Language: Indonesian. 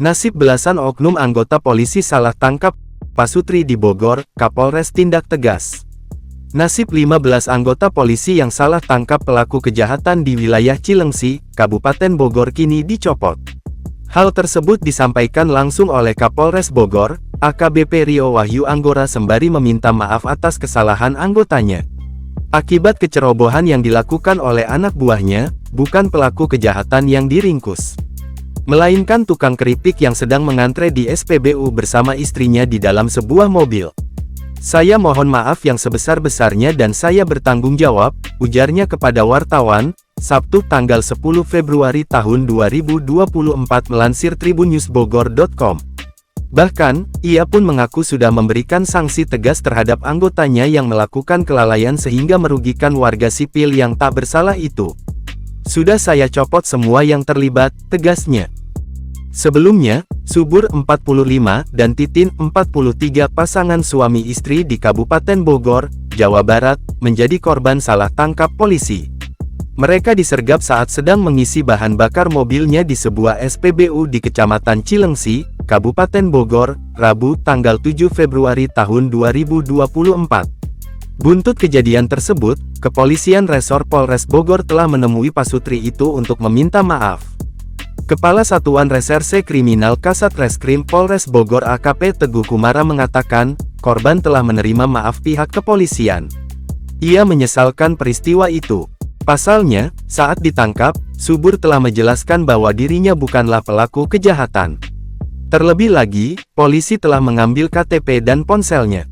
Nasib belasan oknum anggota polisi salah tangkap Pasutri di Bogor, Kapolres tindak tegas. Nasib 15 anggota polisi yang salah tangkap pelaku kejahatan di wilayah Cilengsi, Kabupaten Bogor kini dicopot. Hal tersebut disampaikan langsung oleh Kapolres Bogor, AKBP Rio Wahyu Anggora sembari meminta maaf atas kesalahan anggotanya. Akibat kecerobohan yang dilakukan oleh anak buahnya, bukan pelaku kejahatan yang diringkus, melainkan tukang keripik yang sedang mengantre di SPBU bersama istrinya di dalam sebuah mobil. "Saya mohon maaf yang sebesar-besarnya dan saya bertanggung jawab," ujarnya kepada wartawan, Sabtu tanggal 10 Februari tahun 2024 melansir tribunnews.bogor.com. Bahkan, ia pun mengaku sudah memberikan sanksi tegas terhadap anggotanya yang melakukan kelalaian sehingga merugikan warga sipil yang tak bersalah itu. "Sudah saya copot semua yang terlibat," tegasnya. Sebelumnya, Subur 45 dan Titin 43 pasangan suami istri di Kabupaten Bogor, Jawa Barat, menjadi korban salah tangkap polisi. Mereka disergap saat sedang mengisi bahan bakar mobilnya di sebuah SPBU di Kecamatan Cilengsi, Kabupaten Bogor, Rabu tanggal 7 Februari tahun 2024. Buntut kejadian tersebut, Kepolisian Resor Polres Bogor telah menemui Pasutri itu untuk meminta maaf. Kepala Satuan Reserse Kriminal Kasat Reskrim Polres Bogor AKP Teguh Kumara mengatakan, korban telah menerima maaf pihak kepolisian. Ia menyesalkan peristiwa itu. Pasalnya, saat ditangkap, Subur telah menjelaskan bahwa dirinya bukanlah pelaku kejahatan. Terlebih lagi, polisi telah mengambil KTP dan ponselnya.